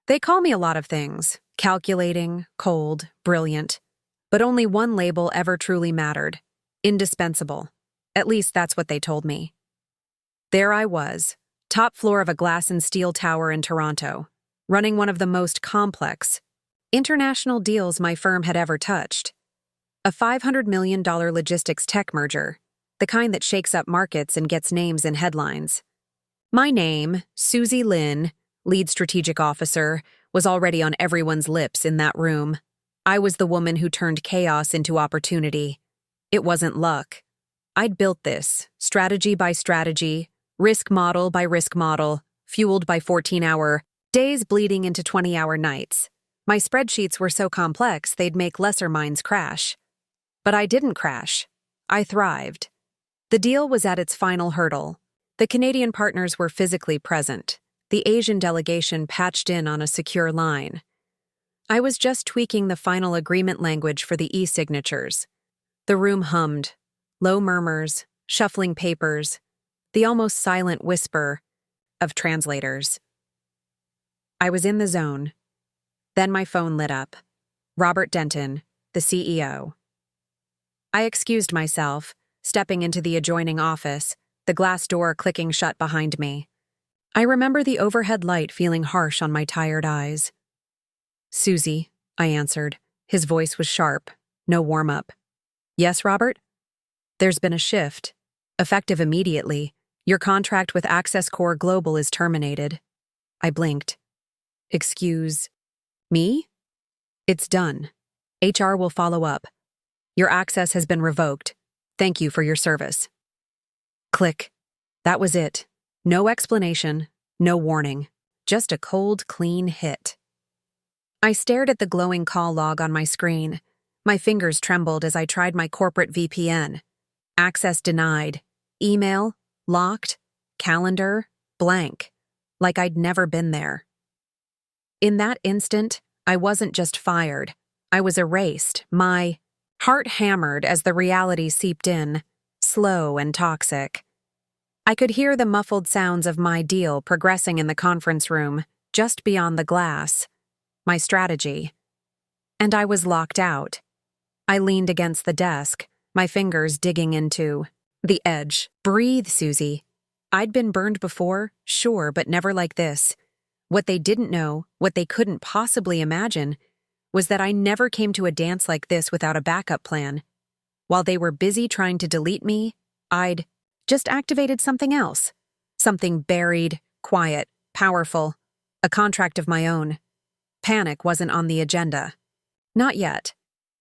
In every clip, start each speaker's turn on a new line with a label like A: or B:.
A: They call me a lot of things: calculating, cold, brilliant. But only one label ever truly mattered: indispensable. At least that's what they told me. There I was, top floor of a glass and steel tower in Toronto, running one of the most complex international deals my firm had ever touched. A $500 million logistics tech merger, the kind that shakes up markets and gets names in headlines. My name, Susie Lin, lead strategic officer, was already on everyone's lips in that room. I was the woman who turned chaos into opportunity. It wasn't luck. I'd built this, strategy by strategy, risk model by risk model, fueled by 14-hour days bleeding into 20-hour nights. My spreadsheets were so complex they'd make lesser minds crash. But I didn't crash. I thrived. The deal was at its final hurdle. The Canadian partners were physically present. The Asian delegation patched in on a secure line. I was just tweaking the final agreement language for the e-signatures. The room hummed. Low murmurs, shuffling papers, the almost silent whisper of translators. I was in the zone. Then my phone lit up. Robert Denton, the CEO. I excused myself, stepping into the adjoining office, the glass door clicking shut behind me. I remember the overhead light feeling harsh on my tired eyes. "Susie," I answered. His voice was sharp, no warm-up. "Yes, Robert?" "There's been a shift. Effective immediately. Your contract with Access Core Global is terminated." I blinked. "Excuse me?" "It's done. HR will follow up. Your access has been revoked. Thank you for your service." Click. That was it. No explanation, no warning. Just a cold, clean hit. I stared at the glowing call log on my screen. My fingers trembled as I tried my corporate VPN. Access denied. Email, locked. Calendar, blank. Like I'd never been there. In that instant, I wasn't just fired. I was erased, my heart hammered as the reality seeped in, slow and toxic. I could hear the muffled sounds of my deal progressing in the conference room, just beyond the glass. My strategy. And I was locked out. I leaned against the desk, my fingers digging into the edge. "Breathe, Susie." I'd been burned before, sure, but never like this. What they didn't know, what they couldn't possibly imagine, was that I never came to a dance like this without a backup plan. While they were busy trying to delete me, I'd just activated something else. Something buried, quiet, powerful. A contract of my own. Panic wasn't on the agenda. Not yet.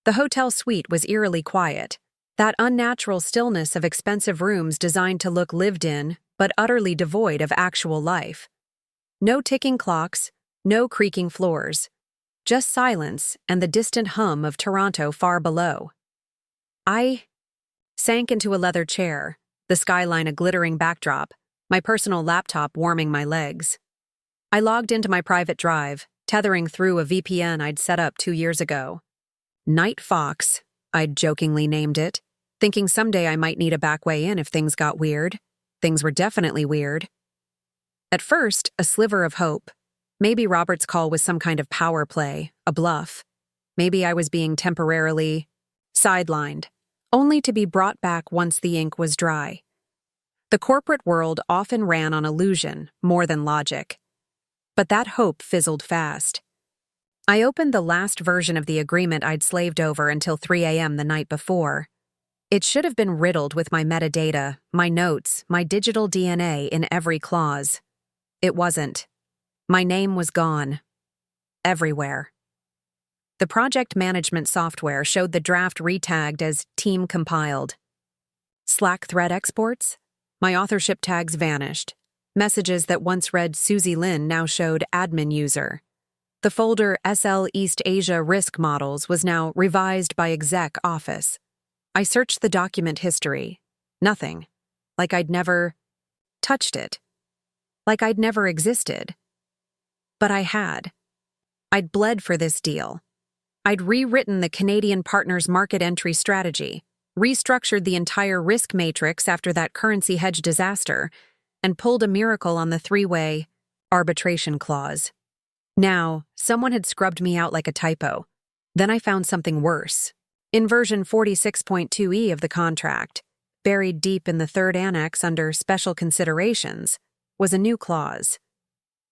A: The hotel suite was eerily quiet. That unnatural stillness of expensive rooms designed to look lived in, but utterly devoid of actual life. No ticking clocks, no creaking floors. Just silence and the distant hum of Toronto far below. I sank into a leather chair, the skyline a glittering backdrop, my personal laptop warming my legs. I logged into my private drive, tethering through a VPN I'd set up 2 years ago. Night Fox, I'd jokingly named it, thinking someday I might need a back way in if things got weird. Things were definitely weird. At first, a sliver of hope. Maybe Robert's call was some kind of power play, a bluff. Maybe I was being temporarily sidelined, only to be brought back once the ink was dry. The corporate world often ran on illusion more than logic. But that hope fizzled fast. I opened the last version of the agreement I'd slaved over until 3 a.m. the night before. It should have been riddled with my metadata, my notes, my digital DNA in every clause. It wasn't. My name was gone. Everywhere. The project management software showed the draft retagged as team compiled. Slack thread exports? My authorship tags vanished. Messages that once read Susie Lin now showed admin user. The folder SL East Asia Risk Models was now revised by exec office. I searched the document history. Nothing. Like I'd never touched it. Like I'd never existed. But I had. I'd bled for this deal. I'd rewritten the Canadian partners' market entry strategy, restructured the entire risk matrix after that currency hedge disaster, and pulled a miracle on the three-way arbitration clause. Now, someone had scrubbed me out like a typo. Then I found something worse. In version 46.2e of the contract, buried deep in the third annex under special considerations, was a new clause.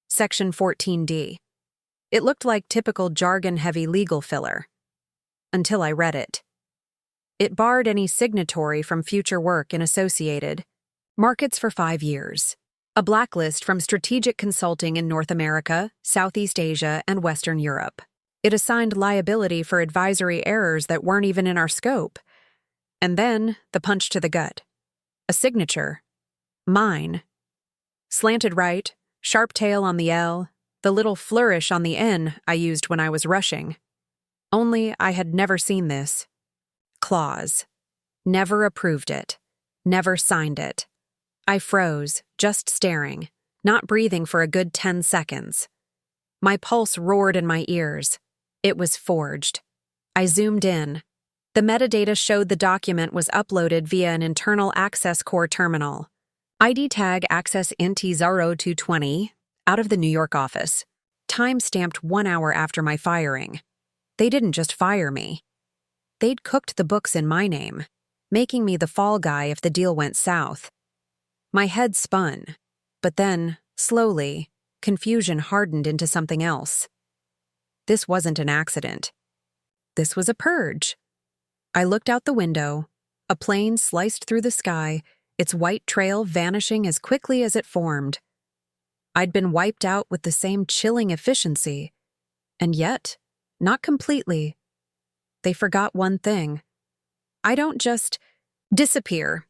A: Section 14D. It looked like typical jargon-heavy legal filler. Until I read it. It barred any signatory from future work in associated markets for 5 years. A blacklist from strategic consulting in North America, Southeast Asia, and Western Europe. It assigned liability for advisory errors that weren't even in our scope. And then, the punch to the gut. A signature. Mine. Slanted right, sharp tail on the L, the little flourish on the N I used when I was rushing. Only I had never seen this. Clause. Never approved it. Never signed it. I froze, just staring, not breathing for a good 10 seconds. My pulse roared in my ears. It was forged. I zoomed in. The metadata showed the document was uploaded via an internal access core terminal. ID tag access NT0220, out of the New York office. Time stamped 1 hour after my firing. They didn't just fire me. They'd cooked the books in my name, making me the fall guy if the deal went south. My head spun, but then, slowly, confusion hardened into something else. This wasn't an accident. This was a purge. I looked out the window. A plane sliced through the sky, its white trail vanishing as quickly as it formed. I'd been wiped out with the same chilling efficiency. And yet, not completely. They forgot one thing. I don't just disappear.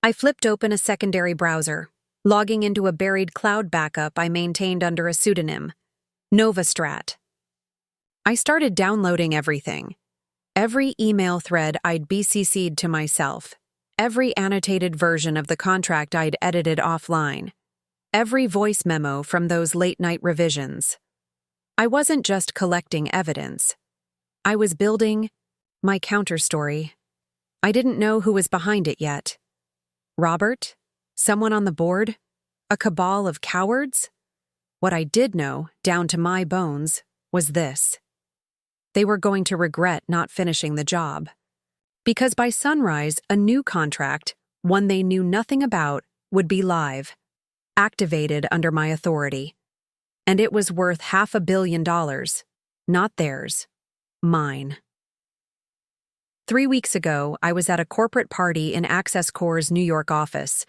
A: I flipped open a secondary browser, logging into a buried cloud backup I maintained under a pseudonym, Novastrat. I started downloading everything. Every email thread I'd BCC'd to myself, every annotated version of the contract I'd edited offline, every voice memo from those late-night revisions. I wasn't just collecting evidence. I was building my counterstory. I didn't know who was behind it yet. Robert? Someone on the board? A cabal of cowards? What I did know, down to my bones, was this. They were going to regret not finishing the job. Because by sunrise, a new contract, one they knew nothing about, would be live, activated under my authority. And it was worth $500 million. Not theirs. Mine. 3 weeks ago, I was at a corporate party in Access Corps' New York office.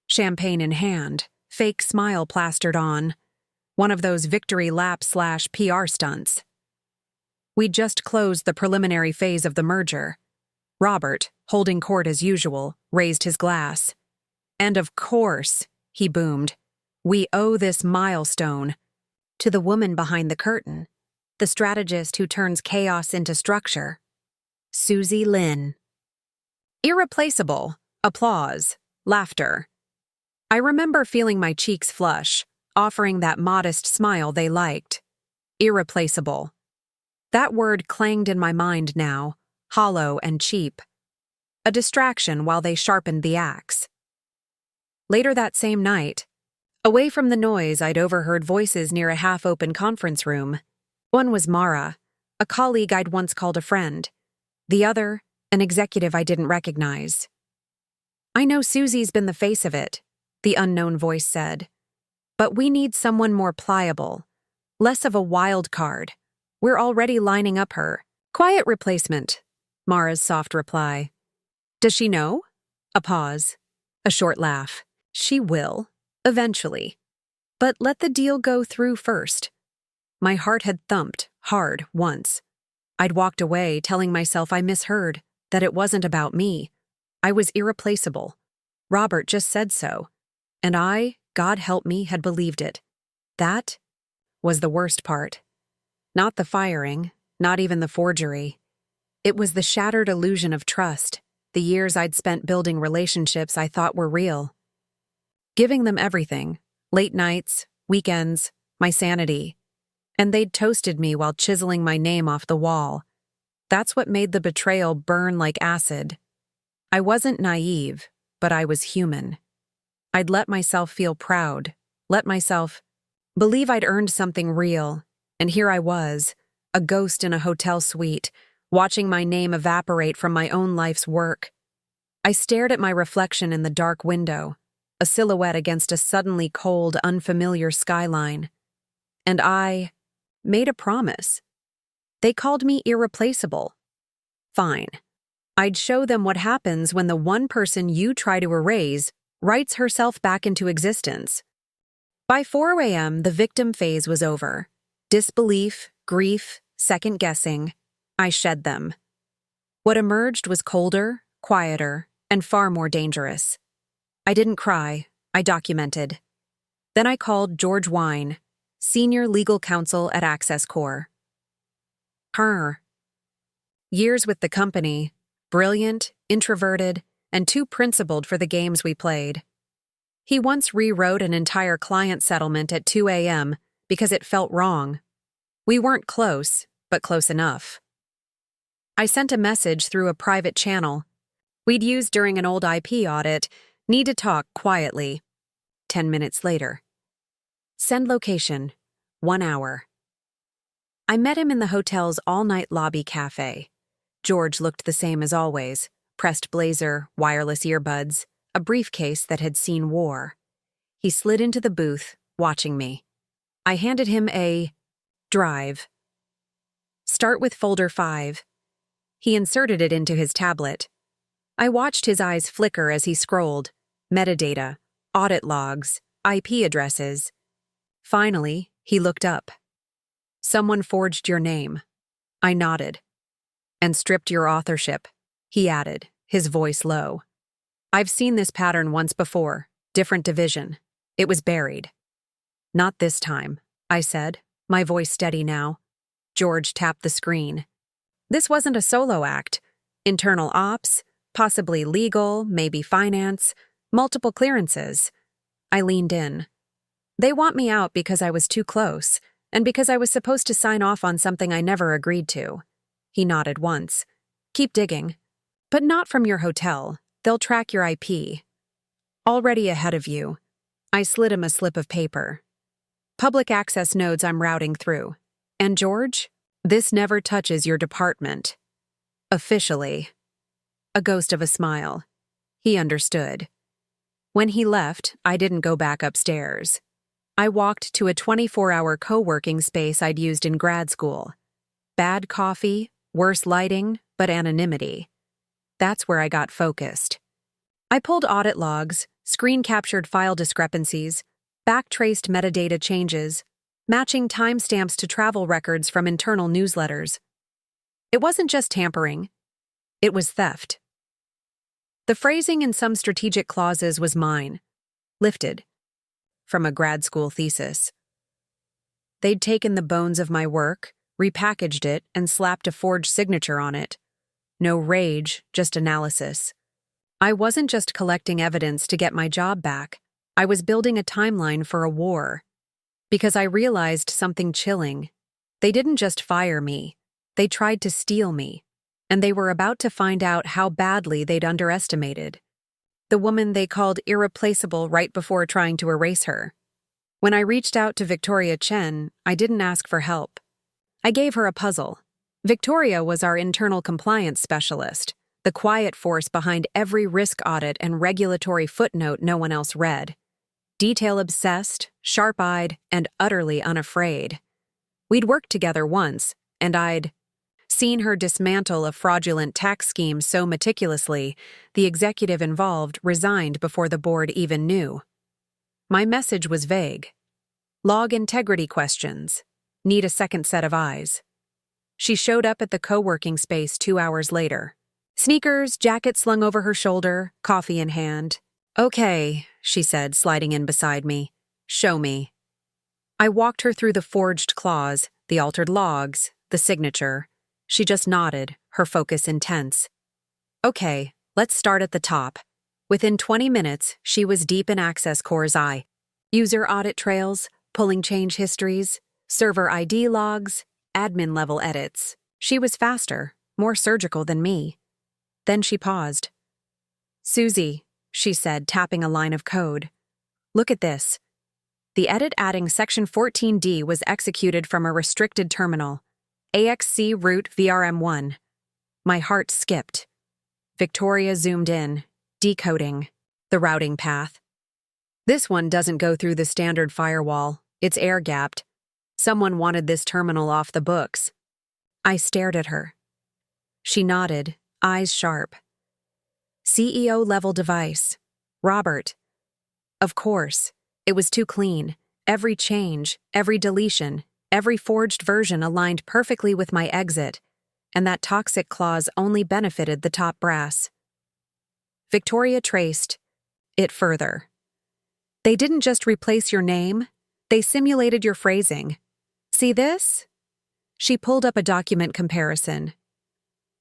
A: Champagne in hand, fake smile plastered on. One of those victory lap/PR stunts. We'd just closed the preliminary phase of the merger. Robert, holding court as usual, raised his glass. And of course, he boomed, we owe this milestone to the woman behind the curtain, the strategist who turns chaos into structure. Susie Lynn. Irreplaceable. Applause. Laughter. I remember feeling my cheeks flush, offering that modest smile they liked. Irreplaceable. That word clanged in my mind now, hollow and cheap. A distraction while they sharpened the axe. Later that same night, away from the noise, I'd overheard voices near a half-open conference room. One was Mara, a colleague I'd once called a friend. The other, an executive I didn't recognize. I know Susie's been the face of it, the unknown voice said. But we need someone more pliable, less of a wild card. We're already lining up her. Quiet replacement, Mara's soft reply. Does she know? A pause. A short laugh. She will, eventually. But let the deal go through first. My heart had thumped hard once. I'd walked away telling myself I misheard, that it wasn't about me. I was irreplaceable. Robert just said so. And I, God help me, had believed it. That was the worst part. Not the firing, not even the forgery. It was the shattered illusion of trust, the years I'd spent building relationships I thought were real. Giving them everything, late nights, weekends, my sanity. And they'd toasted me while chiseling my name off the wall. That's what made the betrayal burn like acid. I wasn't naive, but I was human. I'd let myself feel proud, let myself Believe I'd earned something real, and here I was, a ghost in a hotel suite, watching my name evaporate from my own life's work. I stared at my reflection in the dark window, a silhouette against a suddenly cold, unfamiliar skyline. And I made a promise. They called me irreplaceable. Fine. I'd show them what happens when the one person you try to erase writes herself back into existence. By 4 a.m., the victim phase was over. Disbelief, grief, second-guessing. I shed them. What emerged was colder, quieter, and far more dangerous. I didn't cry. I documented. Then I called George Wine, senior legal counsel at Access Corps. Years with the company, brilliant, introverted, and too principled for the games we played. He once rewrote an entire client settlement at 2 a.m. because it felt wrong. We weren't close, but close enough. I sent a message through a private channel we'd used during an old IP audit. Need to talk quietly. 10 minutes later. Send location. 1 hour. I met him in the hotel's all-night lobby cafe. George looked the same as always. Pressed blazer, wireless earbuds, a briefcase that had seen war. He slid into the booth, watching me. I handed him a drive. Start with folder 5. He inserted it into his tablet. I watched his eyes flicker as he scrolled. Metadata, audit logs, IP addresses. Finally, he looked up. Someone forged your name. I nodded. And stripped your authorship, he added, his voice low. I've seen this pattern once before, different division. It was buried. Not this time, I said, my voice steady now. George tapped the screen. This wasn't a solo act. Internal ops, possibly legal, maybe finance, multiple clearances. I leaned in. They want me out because I was too close, and because I was supposed to sign off on something I never agreed to. He nodded once. Keep digging. But not from your hotel. They'll track your IP. Already ahead of you. I slid him a slip of paper. Public access nodes I'm routing through. And George, this never touches your department. Officially. A ghost of a smile. He understood. When he left, I didn't go back upstairs. I walked to a 24-hour co-working space I'd used in grad school. Bad coffee, worse lighting, but anonymity. That's where I got focused. I pulled audit logs, screen-captured file discrepancies, back-traced metadata changes, matching timestamps to travel records from internal newsletters. It wasn't just tampering. It was theft. The phrasing in some strategic clauses was mine, lifted from a grad school thesis. They'd taken the bones of my work, repackaged it, and slapped a forged signature on it. No rage, just analysis. I wasn't just collecting evidence to get my job back. I was building a timeline for a war. Because I realized something chilling. They didn't just fire me. They tried to steal me. And they were about to find out how badly they'd underestimated. The woman they called irreplaceable right before trying to erase her. When I reached out to Victoria Chen, I didn't ask for help. I gave her a puzzle. Victoria was our internal compliance specialist, the quiet force behind every risk audit and regulatory footnote no one else read. Detail-obsessed, sharp-eyed, and utterly unafraid. We'd worked together once, and I'd seen her dismantle a fraudulent tax scheme so meticulously, the executive involved resigned before the board even knew. My message was vague. Log integrity questions. Need a second set of eyes. She showed up at the co-working space 2 hours later. Sneakers, jacket slung over her shoulder, coffee in hand. Okay, she said, sliding in beside me. Show me. I walked her through the forged clause, the altered logs, the signature. She just nodded, her focus intense. Okay, let's start at the top. Within 20 minutes, she was deep in Access Corps' eye. User audit trails, pulling change histories, server ID logs, admin-level edits. She was faster, more surgical than me. Then she paused. Susie, she said, tapping a line of code. Look at this. The edit adding Section 14D was executed from a restricted terminal, AXC root VRM1. My heart skipped. Victoria zoomed in, decoding the routing path. This one doesn't go through the standard firewall. It's air-gapped. Someone wanted this terminal off the books. I stared at her. She nodded, eyes sharp. CEO-level device. Robert. Of course. It was too clean. Every change, every deletion, every forged version aligned perfectly with my exit, and that toxic clause only benefited the top brass. Victoria traced it further. They didn't just replace your name, they simulated your phrasing. See this? She pulled up a document comparison.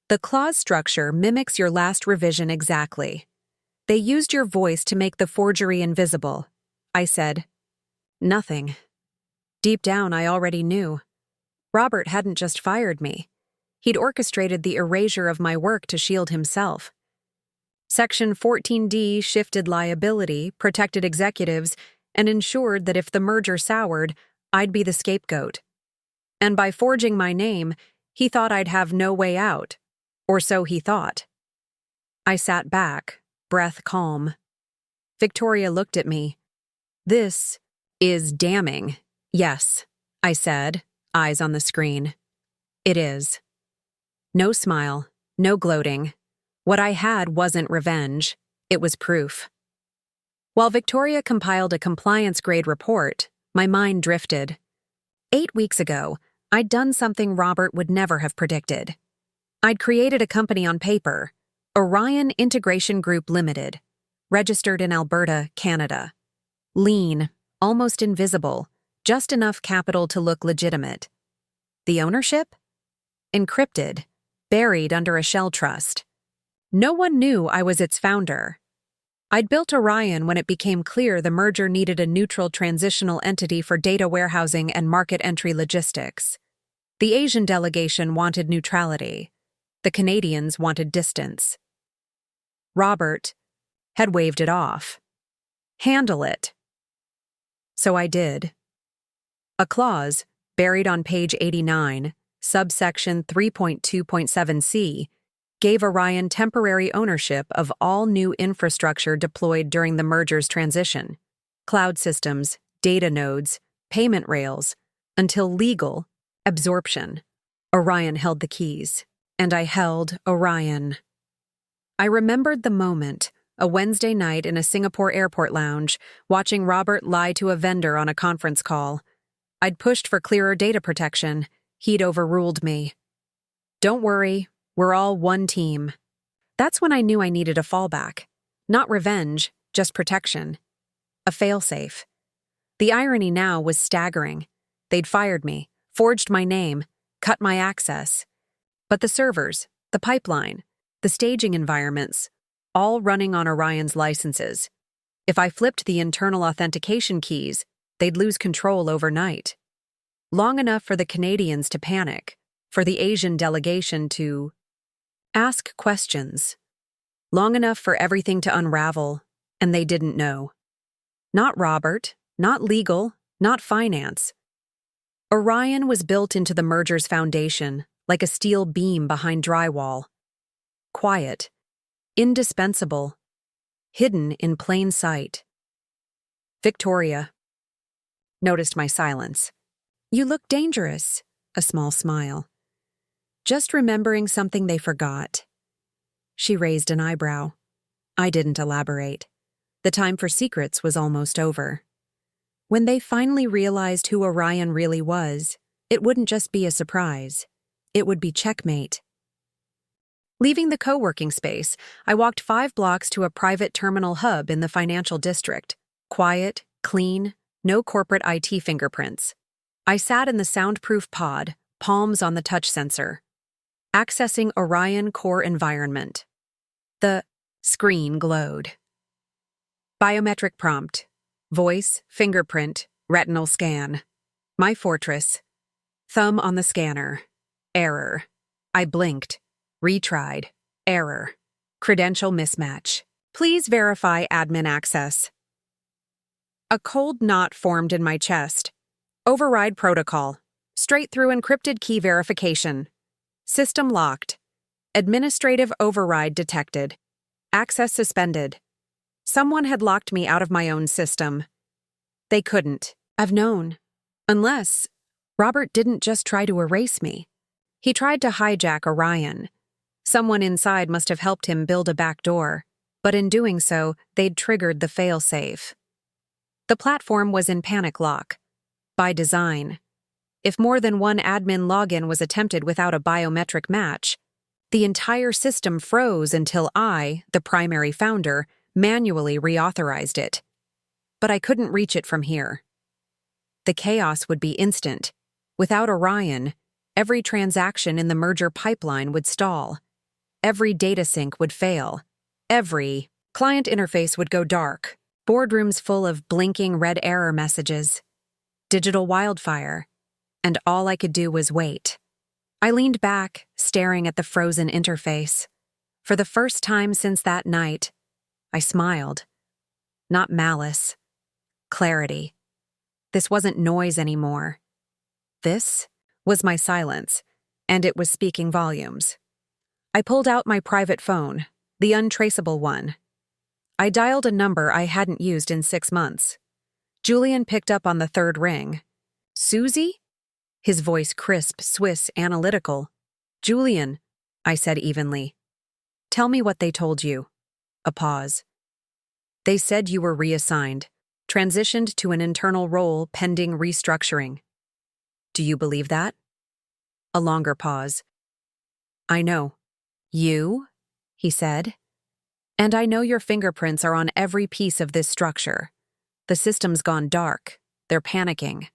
A: The clause structure mimics your last revision exactly. They used your voice to make the forgery invisible. I said, nothing. Deep down, I already knew. Robert hadn't just fired me. He'd orchestrated the erasure of my work to shield himself. Section 14D shifted liability, protected executives, and ensured that if the merger soured, I'd be the scapegoat. And by forging my name, he thought I'd have no way out. Or so he thought. I sat back, breath calm. Victoria looked at me. This is damning. Yes, I said, eyes on the screen. It is. No smile, no gloating. What I had wasn't revenge, it was proof. While Victoria compiled a compliance-grade report, my mind drifted. 8 weeks ago, I'd done something Robert would never have predicted. I'd created a company on paper, Orion Integration Group Limited, registered in Alberta, Canada. Lean, almost invisible, just enough capital to look legitimate. The ownership? Encrypted, buried under a shell trust. No one knew I was its founder. I'd built Orion when it became clear the merger needed a neutral transitional entity for data warehousing and market entry logistics. The Asian delegation wanted neutrality. The Canadians wanted distance. Robert had waved it off. Handle it. So I did. A clause, buried on page 89, subsection 3.2.7c, gave Orion temporary ownership of all new infrastructure deployed during the merger's transition, cloud systems, data nodes, payment rails, until legal absorption. Orion held the keys, and I held Orion. I remembered the moment, a Wednesday night in a Singapore airport lounge, watching Robert lie to a vendor on a conference call. I'd pushed for clearer data protection. He'd overruled me. Don't worry, we're all one team. That's when I knew I needed a fallback. Not revenge, just protection. A failsafe. The irony now was staggering. They'd fired me, forged my name, cut my access. But the servers, the pipeline, the staging environments, all running on Orion's licenses. If I flipped the internal authentication keys, they'd lose control overnight. Long enough for the Canadians to panic, for the Asian delegation to ask questions. Long enough for everything to unravel, and they didn't know. Not Robert, not legal, not finance. Orion was built into the merger's foundation, like a steel beam behind drywall. Quiet, indispensable, hidden in plain sight. Victoria noticed my silence. You look dangerous, a small smile. Just remembering something they forgot. She raised an eyebrow. I didn't elaborate. The time for secrets was almost over. When they finally realized who Orion really was, it wouldn't just be a surprise. It would be checkmate. Leaving the co-working space, I walked 5 blocks to a private terminal hub in the financial district. Quiet, clean, no corporate IT fingerprints. I sat in the soundproof pod, palms on the touch sensor. Accessing Orion core environment. The screen glowed. Biometric prompt. Voice, fingerprint, retinal scan. My fortress. Thumb on the scanner. Error. I blinked. Retried. Error. Credential mismatch. Please verify admin access. A cold knot formed in my chest. Override protocol. Straight through encrypted key verification. System locked. Administrative override detected. Access suspended. Someone had locked me out of my own system. They couldn't. I've known. Unless Robert didn't just try to erase me. He tried to hijack Orion. Someone inside must have helped him build a back door, but in doing so, they'd triggered the failsafe. The platform was in panic lock. By design. If more than one admin login was attempted without a biometric match, the entire system froze until I, the primary founder, manually reauthorized it. But I couldn't reach it from here. The chaos would be instant. Without Orion, every transaction in the merger pipeline would stall. Every data sync would fail. Every client interface would go dark. Boardrooms full of blinking red error messages. Digital wildfire. And all I could do was wait. I leaned back, staring at the frozen interface. For the first time since that night, I smiled. Not malice. Clarity. This wasn't noise anymore. This was my silence, and it was speaking volumes. I pulled out my private phone, the untraceable one. I dialed a number I hadn't used in 6 months. Julian picked up on the third ring. Susie? His voice crisp, Swiss, analytical. Julian, I said evenly. Tell me what they told you. A pause. They said you were reassigned, transitioned to an internal role pending restructuring. Do you believe that? A longer pause. I know. You? He said. And I know your fingerprints are on every piece of this structure. The system's gone dark. They're panicking.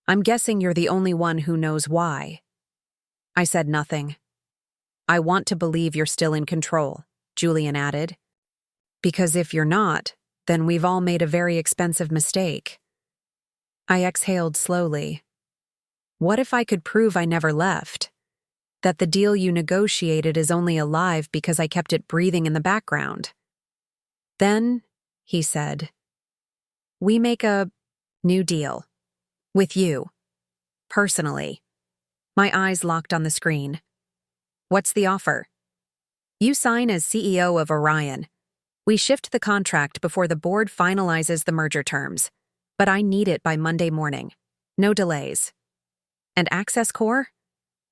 A: I'm guessing you're the only one who knows why. I said nothing. I want to believe you're still in control, Julian added. Because if you're not, then we've all made a very expensive mistake. I exhaled slowly. What if I could prove I never left? That the deal you negotiated is only alive because I kept it breathing in the background? Then, he said, we make a new deal. With you. Personally. My eyes locked on the screen. What's the offer? You sign as CEO of Orion. We shift the contract before the board finalizes the merger terms, but I need it by Monday morning. No delays. And Access Core?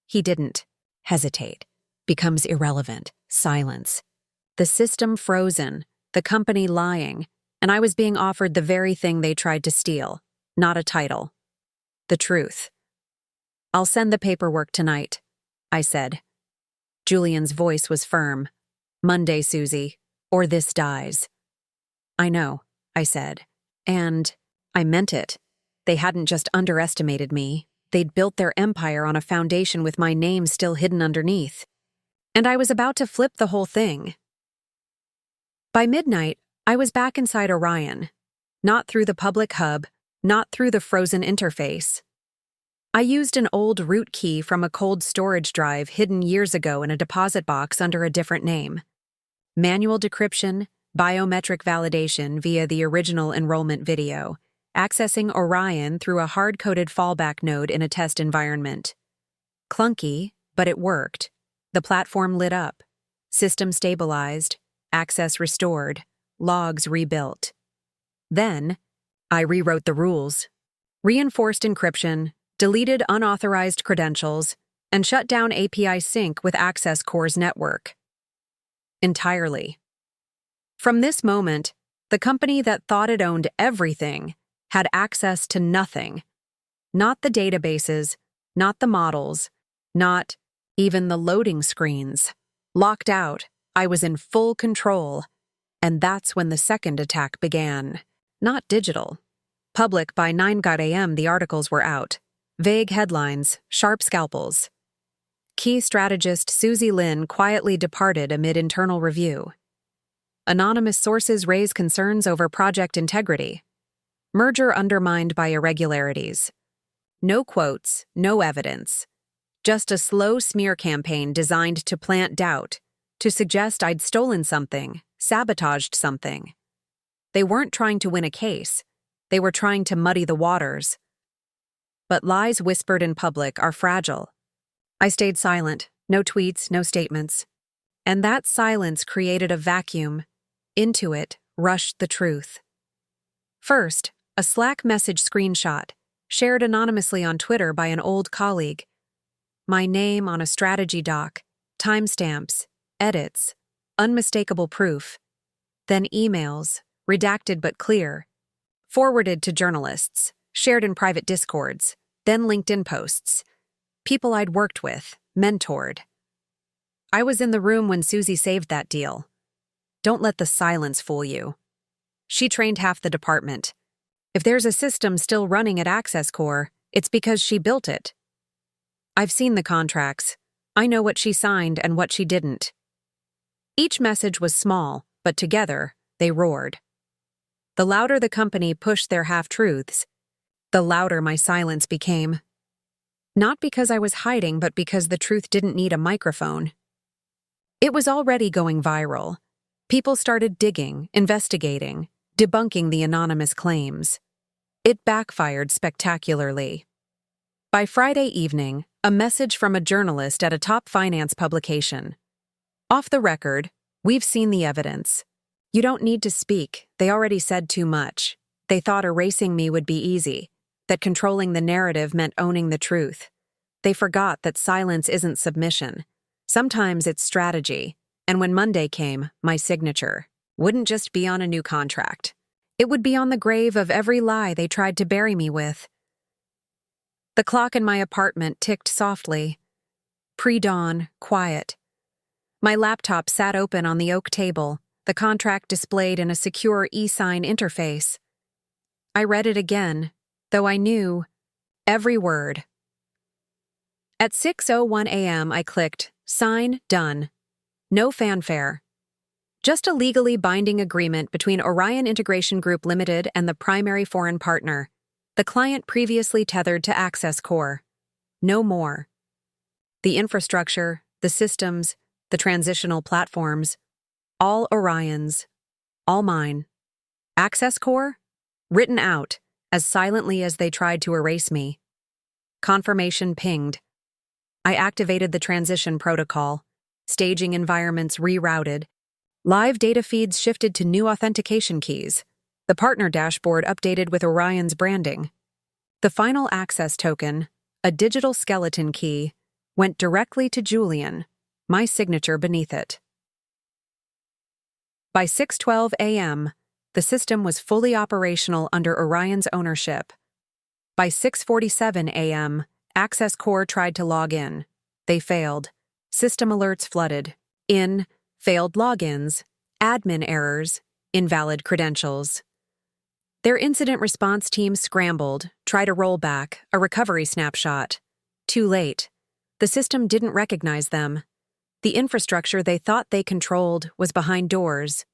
A: He didn't. Hesitate. Becomes irrelevant. Silence. The system frozen, the company lying, and I was being offered the very thing they tried to steal, not a title. The truth. I'll send the paperwork tonight, I said. Julian's voice was firm. Monday, Susie, or this dies. I know, I said. And I meant it. They hadn't just underestimated me. They'd built their empire on a foundation with my name still hidden underneath. And I was about to flip the whole thing. By midnight, I was back inside Orion. Not through the public hub, not through the frozen interface. I used an old root key from a cold storage drive hidden years ago in a deposit box under a different name. Manual decryption, biometric validation via the original enrollment video, accessing Orion through a hard-coded fallback node in a test environment. Clunky, but it worked. The platform lit up. System stabilized, access restored, logs rebuilt. Then, I rewrote the rules, reinforced encryption, deleted unauthorized credentials, and shut down API sync with Access Core's network. Entirely. From this moment, the company that thought it owned everything had access to nothing. Not the databases, not the models, not even the loading screens. Locked out, I was in full control, and that's when the second attack began. Not digital. Public by 9 a.m. the articles were out. Vague headlines, sharp scalpels. Key strategist Susie Lin quietly departed amid internal review. Anonymous sources raise concerns over project integrity. Merger undermined by irregularities. No quotes, no evidence. Just a slow smear campaign designed to plant doubt, to suggest I'd stolen something, sabotaged something. They weren't trying to win a case. They were trying to muddy the waters. But lies whispered in public are fragile. I stayed silent, no tweets, no statements. And that silence created a vacuum. Into it rushed the truth. First, a Slack message screenshot, shared anonymously on Twitter by an old colleague. My name on a strategy doc, timestamps, edits, unmistakable proof. Then emails, redacted but clear, forwarded to journalists, shared in private discords, then LinkedIn posts. People I'd worked with, mentored. I was in the room when Susie saved that deal. Don't let the silence fool you. She trained half the department. If there's a system still running at Access Core, it's because she built it. I've seen the contracts. I know what she signed and what she didn't. Each message was small, but together, they roared. The louder the company pushed their half-truths, the louder my silence became. Not because I was hiding, but because the truth didn't need a microphone. It was already going viral. People started digging, investigating, debunking the anonymous claims. It backfired spectacularly. By Friday evening, a message from a journalist at a top finance publication. Off the record, we've seen the evidence. You don't need to speak, they already said too much. They thought erasing me would be easy, that controlling the narrative meant owning the truth. They forgot that silence isn't submission. Sometimes it's strategy, and when Monday came, my signature wouldn't just be on a new contract. It would be on the grave of every lie they tried to bury me with. The clock in my apartment ticked softly. Pre-dawn, quiet. My laptop sat open on the oak table, the contract displayed in a secure e-sign interface. I read it again, though I knew every word. At 6:01 a.m., I clicked, Sign, done. No fanfare. Just a legally binding agreement between Orion Integration Group Limited and the primary foreign partner, the client previously tethered to Access Core. No more. The infrastructure, the systems, the transitional platforms, all Orion's, all mine. Access Core? Written out, as silently as they tried to erase me. Confirmation pinged. I activated the transition protocol, staging environments rerouted, live data feeds shifted to new authentication keys, the partner dashboard updated with Orion's branding. The final access token, a digital skeleton key, went directly to Julian, my signature beneath it. By 6:12 a.m., the system was fully operational under Orion's ownership. By 6:47 a.m., Access Core tried to log in. They failed. System alerts flooded. Failed logins, admin errors, invalid credentials. Their incident response team scrambled, tried a rollback, a recovery snapshot. Too late. The system didn't recognize them. The infrastructure they thought they controlled was behind doors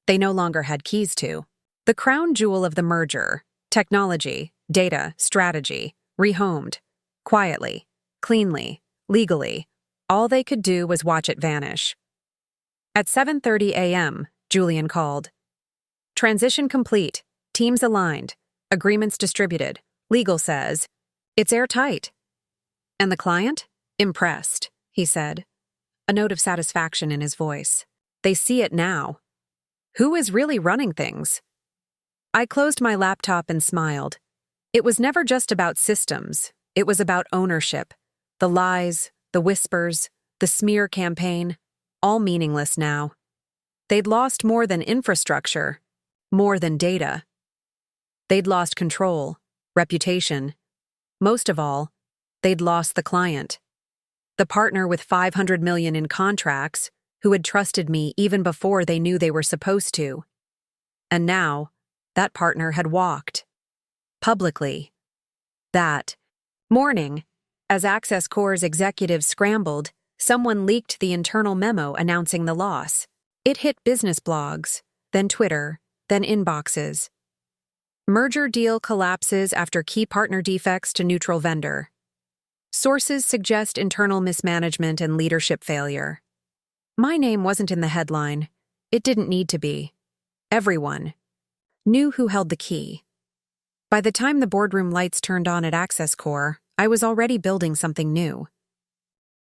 A: they no longer had keys to. The crown jewel of the merger, technology, data, strategy, rehomed. Quietly, cleanly, legally. All they could do was watch it vanish. At 7:30 a.m., Julian called. Transition complete. Teams aligned. Agreements distributed. Legal says, it's airtight. And the client? Impressed, he said, a note of satisfaction in his voice. They see it now. Who is really running things? I closed my laptop and smiled. It was never just about systems. It was about ownership. The lies, the whispers, the smear campaign, all meaningless now. They'd lost more than infrastructure, more than data. They'd lost control, reputation. Most of all, they'd lost the client. The partner with $500 million in contracts, who had trusted me even before they knew they were supposed to. And now, that partner had walked. Publicly. That morning, as Access Core's executives scrambled, someone leaked the internal memo announcing the loss. It hit business blogs, then Twitter, then inboxes. Merger deal collapses after key partner defects to neutral vendor. Sources suggest internal mismanagement and leadership failure. My name wasn't in the headline. It didn't need to be. Everyone knew who held the key. By the time the boardroom lights turned on at Access Core, I was already building something new.